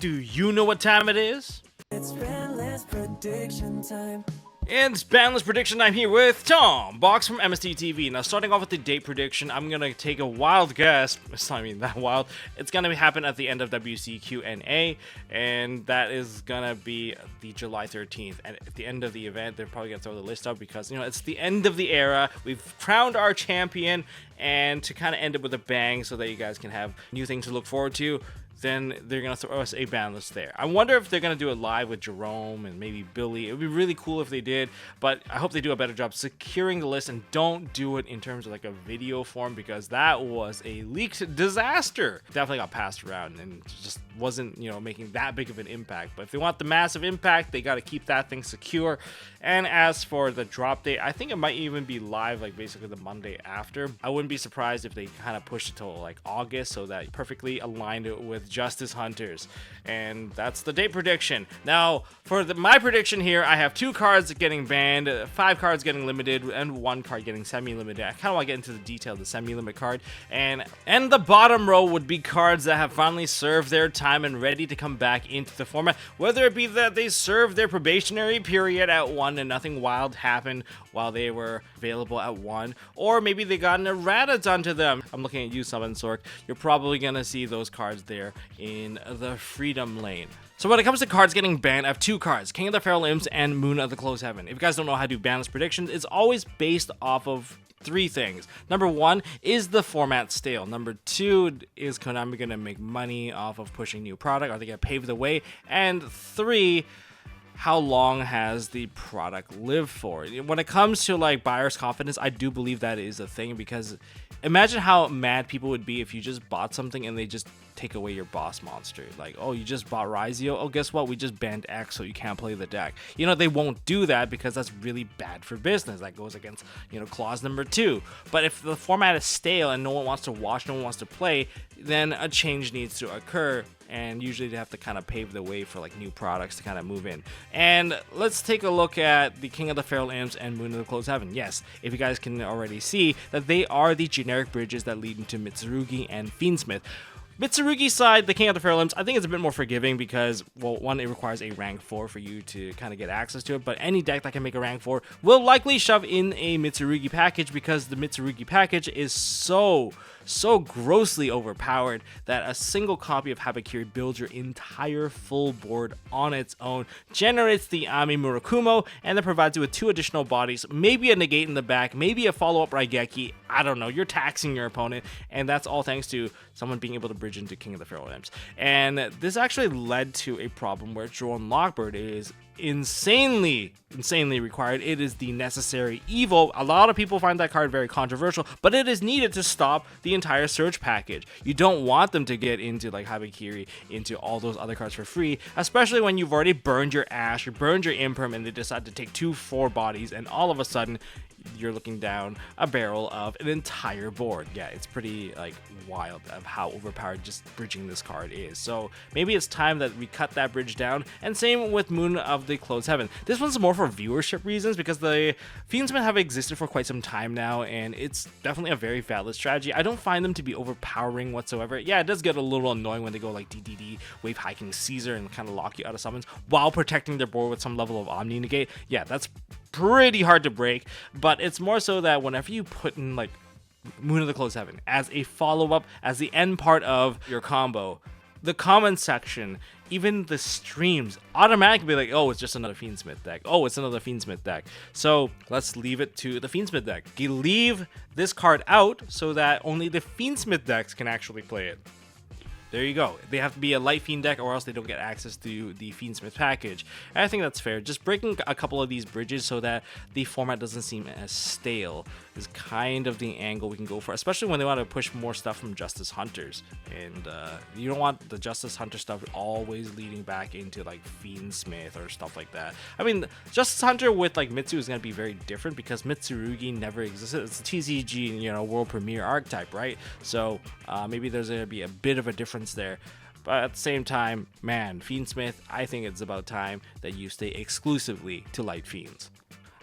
Do you know what time it is? It's Bandless prediction time. It's Bandless Prediction time here with Tombox from MST.TV. Now, starting off with the date prediction, I'm gonna take a wild guess. It's not even that wild. It's gonna happen at the end of WCQ&A, and that is gonna be the July 13th. And at the end of the event, they're probably gonna throw the list up because, you know, it's the end of the era. We've crowned our champion, and to kind of end it with a bang so that you guys can have new things to look forward to, then they're going to throw us a ban list there. I wonder if they're going to do it live with Jerome and maybe Billy. It would be really cool if they did, but I hope they do a better job securing the list and don't do it in terms of like a video form, because that was a leaked disaster. Definitely got passed around and just wasn't, you know, making that big of an impact. But if they want the massive impact, they got to keep that thing secure. And as for the drop date, I think it might even be live like basically the Monday after. I wouldn't be surprised if they kind of push it till like August, so that perfectly aligned it with Justice Hunters. And that's the date prediction. Now for my prediction here, I have 2 cards getting banned, 5 cards getting limited, and 1 card getting semi-limited. I kind of want to get into the detail of the semi-limit card, and the bottom row would be cards that have finally served their time and ready to come back into the format, whether it be that they served their probationary period at 1 and nothing wild happened while they were available at 1, or maybe they got an errata done to them. I'm looking at you, Summon Sork. You're probably gonna see those cards there in the Freedom Lane. So when it comes to cards getting banned, I have 2 cards, King of the Feral Imps and Moon of the Closed Heaven. If you guys don't know how to do banless predictions, it's always based off of 3 things. Number 1, is the format stale? Number 2, is Konami gonna make money off of pushing new product? Are they gonna pave the way? And 3, how long has the product lived for? When it comes to like buyer's confidence, I do believe that is a thing, because imagine how mad people would be if you just bought something and they just take away your boss monster. Like, oh, you just bought Ryzio? Oh, guess what? We just banned X, so you can't play the deck. You know, they won't do that because that's really bad for business. That goes against, you know, clause number 2. But if the format is stale and no one wants to watch, no one wants to play, then a change needs to occur. And usually they have to kind of pave the way for like new products to kind of move in. And let's take a look at the King of the Feral Imps and Moon of the Closed Heaven. Yes, if you guys can already see that they are the generic bridges that lead into Mitsurugi and Fiendsmith. Mitsurugi's side, the King of the Feral Imps, I think it's a bit more forgiving because, well, 1, it requires a rank 4 for you to kind of get access to it, but any deck that can make a rank 4 will likely shove in a Mitsurugi package, because the Mitsurugi package is so grossly overpowered that a single copy of Habakiri builds your entire full board on its own, generates the Ami Murakumo, and then provides you with 2 additional bodies, maybe a negate in the back, maybe a follow-up Raigeki. I don't know, you're taxing your opponent, and that's all thanks to someone being able to bridge into King of the Feral Imps. And this actually led to a problem where Droll and Lockbird is insanely required. It is the necessary evil. A lot of people find that card very controversial, but it is needed to stop the entire search package. You don't want them to get into like Habakiri, into all those other cards for free, especially when you've already burned your Ash, you burned your Imperm, and they decide to take 2 4 bodies, and all of a sudden you're looking down a barrel of an entire board. Yeah, it's pretty like wild of how overpowered just bridging this card is. So maybe it's time that we cut that bridge down, and same with Moon of the Closed Heaven. This one's more for viewership reasons, because the Fiendsmen have existed for quite some time now, and it's definitely a very valid strategy. I don't find them to be overpowering whatsoever. Yeah, it does get a little annoying when they go like DDD, Wave Hiking Caesar, and kind of lock you out of summons while protecting their board with some level of Omni Negate. Yeah, that's pretty hard to break, but it's more so that whenever you put in like Moon of the Closed Heaven as a follow-up, as the end part of your combo, the comment section, even the streams automatically be like, oh, it's just another Fiendsmith deck. Oh, it's another Fiendsmith deck. So let's leave it to the Fiendsmith deck. You leave this card out so that only the Fiendsmith decks can actually play it. There you go. They have to be a light Fiend deck, or else they don't get access to the Fiendsmith package. And I think that's fair. Just breaking a couple of these bridges so that the format doesn't seem as stale is kind of the angle we can go for, especially when they want to push more stuff from Justice Hunters. And you don't want the Justice Hunter stuff always leading back into like Fiendsmith or stuff like that. I mean, Justice Hunter with like Mitsu is going to be very different because Mitsurugi never existed. It's a TCG, you know, world premiere archetype, right? So maybe there's going to be a bit of a difference there. But at the same time, man, Fiendsmith, I think it's about time that you stay exclusively to Light Fiends.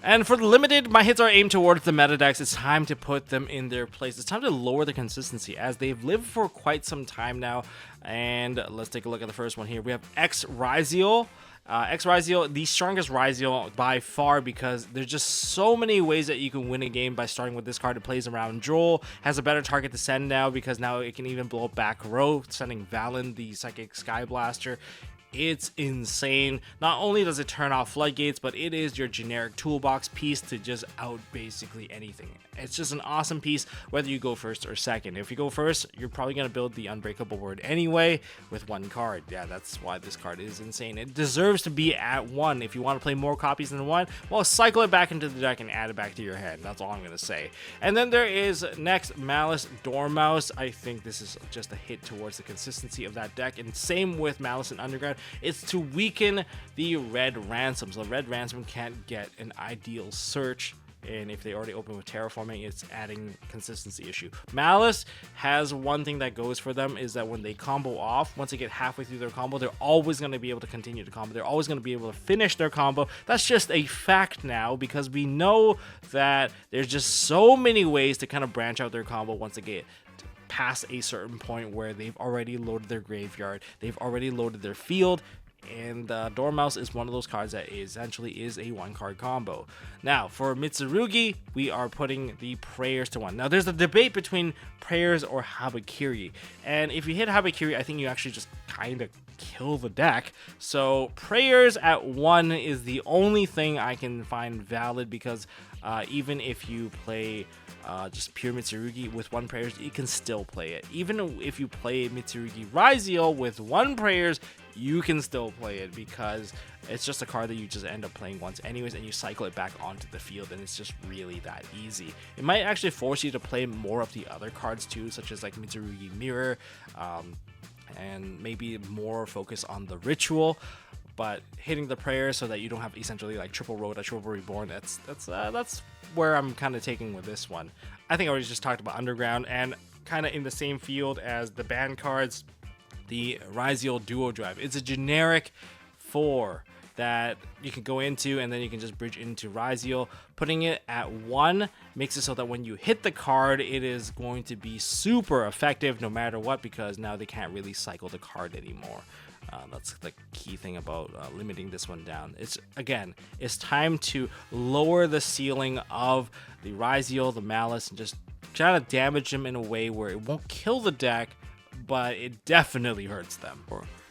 And for the limited, my hits are aimed towards the meta decks. It's time to put them in their place. It's time to lower the consistency as they've lived for quite some time now. And let's take a look at the first one here. We have X Ryziel. X Ryziel, the strongest Ryziel by far, because there's just so many ways that you can win a game by starting with this card. It plays around Droll, has a better target to send now because now it can even blow back row, sending Valen, the Psychic Sky Blaster. It's insane. Not only does it turn off floodgates, but it is your generic toolbox piece to just out basically anything. It's just an awesome piece whether you go first or second. If you go first, you're probably going to build the Unbreakable Word anyway with one card. Yeah, that's why this card is insane. It deserves to be at 1. If you want to play more copies than 1, well, cycle it back into the deck and add it back to your hand. That's all I'm going to say. And then there is next Malice Dormouse. I think this is just a hit towards the consistency of that deck. And same with Malice and Underground. It's to weaken the Red Ransom. So Red Ransom can't get an ideal search, and if they already open with terraforming, it's adding consistency issue. Malice has one thing that goes for them is that when they combo off, once they get halfway through their combo, they're always going to be able to continue to combo. They're always going to be able to finish their combo. That's just a fact now, because we know that there's just so many ways to kind of branch out their combo once they get past a certain point where they've already loaded their graveyard, they've already loaded their field, and Dormouse is one of those cards that essentially is a 1-card combo. Now, for Mitsurugi, we are putting the Prayers to 1. Now, there's a debate between Prayers or Habakiri, and if you hit Habakiri, I think you actually just kind of kill the deck. So Prayers at 1 is the only thing I can find valid, because even if you play just pure Mitsurugi with 1 Prayers, you can still play it. Even if you play Mitsurugi Ryziel with 1 Prayers, you can still play it, because it's just a card that you just end up playing once anyways, and you cycle it back onto the field, and it's just really that easy. It might actually force you to play more of the other cards too, such as like Mitsurugi Mirror, and maybe more focus on the ritual. But hitting the prayer so that you don't have essentially like triple Rhoda, triple Reborn, that's where I'm kind of taking with this one. I think I already just talked about Underground, and kind of in the same field as the ban cards, the Ryziel Duo Drive. It's a generic 4 that you can go into, and then you can just bridge into Ryziel. Putting it at 1 makes it so that when you hit the card, it is going to be super effective no matter what, because now they can't really cycle the card anymore. That's the key thing about limiting this one down. It's time to lower the ceiling of the Ryziel, the Malice, and just try to damage them in a way where it won't kill the deck, but it definitely hurts them.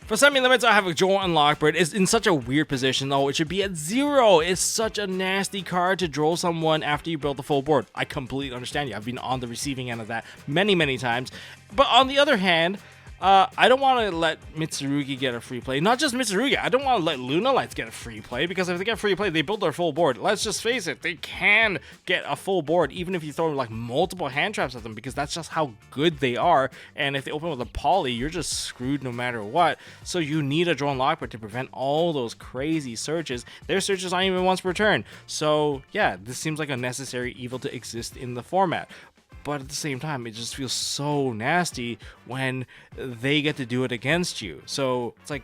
For semi-limits, I have a Droll and Lockbird. It's in such a weird position, though. It should be at 0. It's such a nasty card to Droll someone after you build the full board. I completely understand you. I've been on the receiving end of that many, many times. But on the other hand, I don't want to let Mitsurugi get a free play. Not just Mitsurugi. I don't want to let Luna Lights get a free play, because if they get free play, they build their full board. Let's just face it. They can get a full board, even if you throw like multiple hand traps at them, because that's just how good they are. And if they open with a poly, you're just screwed no matter what. So you need a Droll and Lockbird to prevent all those crazy searches. Their searches aren't even once per turn. So yeah, this seems like a necessary evil to exist in the format. But at the same time, it just feels so nasty when they get to do it against you. So it's like,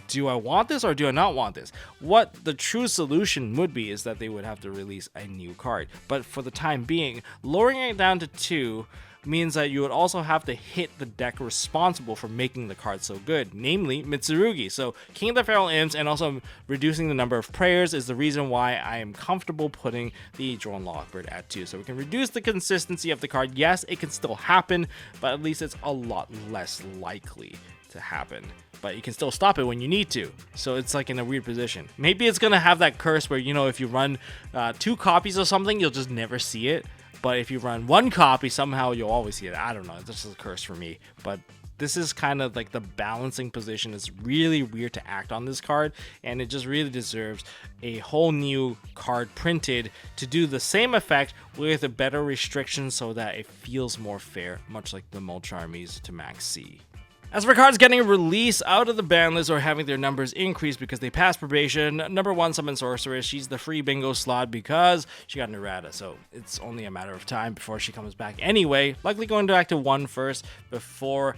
do I want this or do I not want this? What the true solution would be is that they would have to release a new card. But for the time being, lowering it down to 2 means that you would also have to hit the deck responsible for making the card so good, namely Mitsurugi. So King of the Feral Imps and also reducing the number of prayers is the reason why I am comfortable putting the Droll and Lockbird at 2. So we can reduce the consistency of the card. Yes, it can still happen, but at least it's a lot less likely to happen. But you can still stop it when you need to. So it's like in a weird position. Maybe it's going to have that curse where, you know, if you run 2 copies of something, you'll just never see it. But if you run 1 copy, somehow you'll always see it. I don't know. This is a curse for me. But this is kind of like the balancing position. It's really weird to act on this card, and it just really deserves a whole new card printed to do the same effect with a better restriction so that it feels more fair, much like the Molcharmies to Max C. As for cards getting released out of the ban list or having their numbers increased because they passed probation, number 1, Summon Sorceress. She's the free bingo slot because she got an errata, so it's only a matter of time before she comes back anyway. Likely going back to 1 first before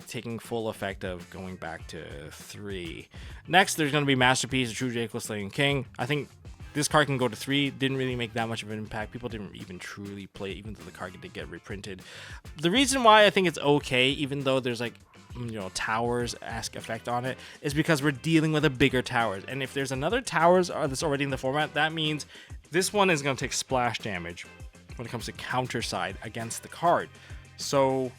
taking full effect of going back to 3. Next, there's going to be Masterpiece, True Jacob Slaying King. I think This card can go to 3. Didn't really make that much of an impact. People didn't even truly play it, even though the card did get reprinted. The reason why I think it's okay, even though there's like, you know, towers-esque effect on it, is because we're dealing with a bigger towers. And if there's another towers that's already in the format, that means this one is going to take splash damage when it comes to counter side against the card. So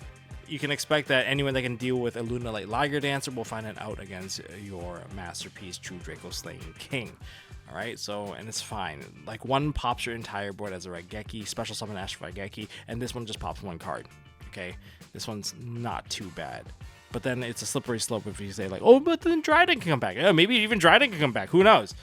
you can expect that anyone that can deal with a Lunalight Liger Dancer will find it out against your masterpiece True Draco Slaying King. Alright, so, and it's fine. Like, one pops your entire board as a Raigeki, special summon Astro Raigeki, and this one just pops one card. Okay? This one's not too bad. But then it's a slippery slope if you say like, oh, but then Dryden can come back. Yeah, maybe even Dryden can come back. Who knows?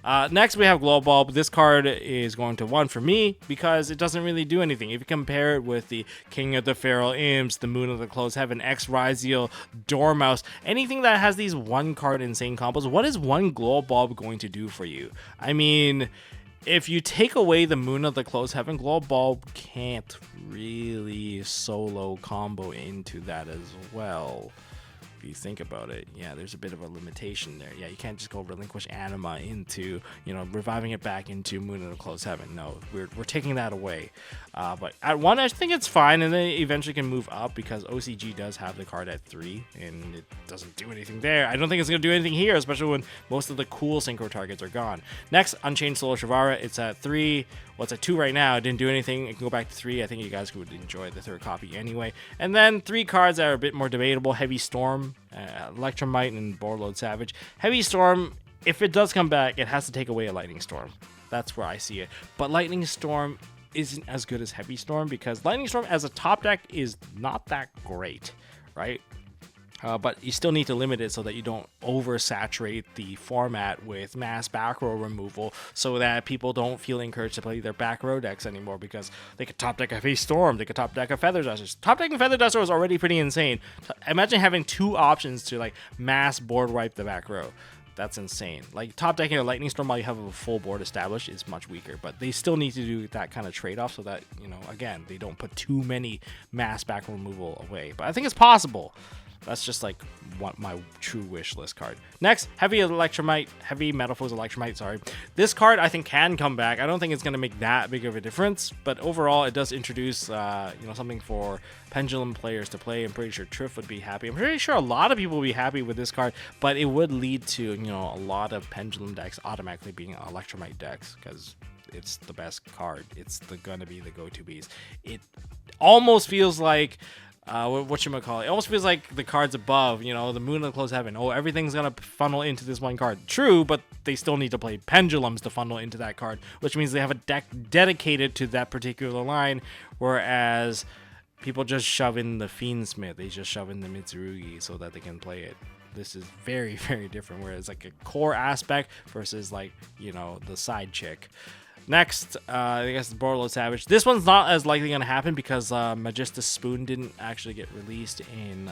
Next, we have Glow Bulb. This card is going to 1 for me because it doesn't really do anything. If you compare it with the King of the Feral Imps, the Moon of the Closed Heaven, X-Ryziel, Dormouse, anything that has these 1-card insane combos, what is 1 Glow Bulb going to do for you? I mean, if you take away the Moon of the Closed Heaven, Glow Bulb can't really solo combo into that as well. If you think about it, yeah, there's a bit of a limitation there. Yeah, you can't just go relinquish Anima into, you know, reviving it back into Moon of the Closed Heaven. No, we're taking that away. But at 1, I think it's fine, and then it eventually can move up because OCG does have the card at 3, and it doesn't do anything there. I don't think it's going to do anything here, especially when most of the cool synchro targets are gone. Next, Unchained Soul Shavara. It's at 3. Well, it's at 2 right now. It didn't do anything. It can go back to 3. I think you guys would enjoy the 3rd copy anyway. And then 3 cards that are a bit more debatable. Heavy Storm, Electromite, and Borload Savage. Heavy Storm, if it does come back, it has to take away a Lightning Storm. That's where I see it. But Lightning Storm isn't as good as Heavy Storm because Lightning Storm as a top deck is not that great, right? But you still need to limit it so that you don't oversaturate the format with mass back row removal so that people don't feel encouraged to play their back row decks anymore because they could top deck a Heavy Storm, they could top deck a Feather Duster. Top decking Feather Duster was already pretty insane. Imagine having 2 options to like mass board wipe the back row. That's insane. Like, top decking a Lightning Storm while you have a full board established is much weaker, but they still need to do that kind of trade-off so that, you know, again, they don't put too many mass back removal away. But I think it's possible. That's just like what my true wish list card. Next, Heavy Metalfoes Electromite, sorry. This card I think can come back. I don't think it's going to make that big of a difference, but overall it does introduce you know, something for Pendulum players to play. I'm pretty sure Triff would be happy. I'm pretty sure a lot of people will be happy with this card, but it would lead to, you know, a lot of Pendulum decks automatically being Electromite decks because it's the best card. It's gonna be the go-to beast. It almost feels like whatchamacallit, it almost feels like the cards above, you know, the Moon of the Closed Heaven. Oh, everything's gonna funnel into this one card. True, but they still need to play Pendulums to funnel into that card, which means they have a deck dedicated to that particular line, whereas people just shove in the Fiendsmith, they just shove in the Mitsurugi so that they can play it. This is very, very different, where it's like a core aspect versus, like, you know, the side chick. Next, I guess the Borload Savage. This one's not as likely going to happen because Magistus Spoon didn't actually get released in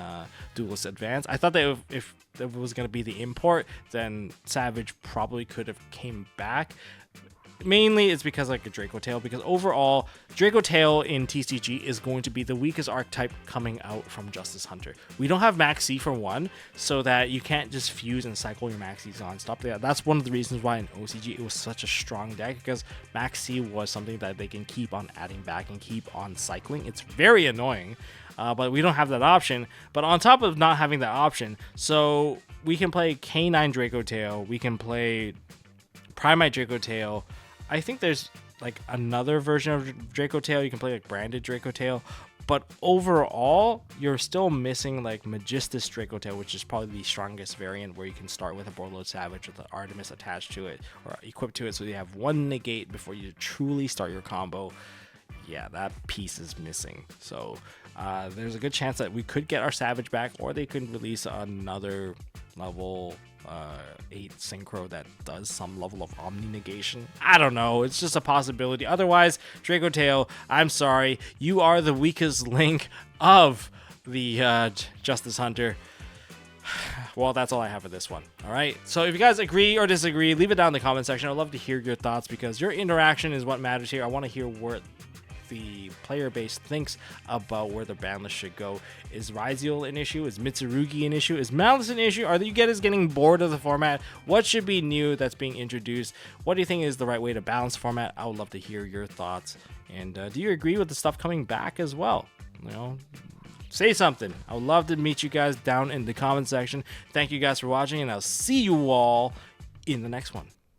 Duelist Advance. I thought that if it was going to be the import, then Savage probably could have came back. Mainly it's because like a Draco Tail, because overall Draco Tail in TCG is going to be the weakest archetype coming out from Justice Hunter. We don't have Max C for 1, so that you can't just fuse and cycle your Max C's on. Stop that. That's one of the reasons why in OCG it was such a strong deck, because Max C was something that they can keep on adding back and keep on cycling. It's very annoying, but we don't have that option. But on top of not having that option, so we can play K9 Draco Tail, we can play Primite Draco Tail. I think there's like another version of Draco Tail. You can play like branded Draco Tail, but overall you're still missing like Magistus Draco Tail, which is probably the strongest variant, where you can start with a Borload Savage with the Artemis attached to it or equipped to it, so you have 1 negate before you truly start your combo. Yeah, that piece is missing. So there's a good chance that we could get our Savage back, or they could release another level 8 synchro that does some level of omni negation. I don't know, it's just a possibility. Otherwise, Draco Tail, I'm sorry, you are the weakest link of the Justice Hunter. Well, that's all I have for this one. All right, so if you guys agree or disagree, leave it down in the comment section. I'd love to hear your thoughts, because your interaction is what matters here. I want to hear what the player base thinks about where the ban list should go. Is Ryziel an issue? Is Mitsurugi an issue? Is Malice an issue? Are you guys getting bored of the format? What should be new that's being introduced? What do you think is the right way to balance format? I would love to hear your thoughts. And do you agree with the stuff coming back as well? Say something. I would love to meet you guys down in the comment section. Thank you guys for watching, and I'll see you all in the next one.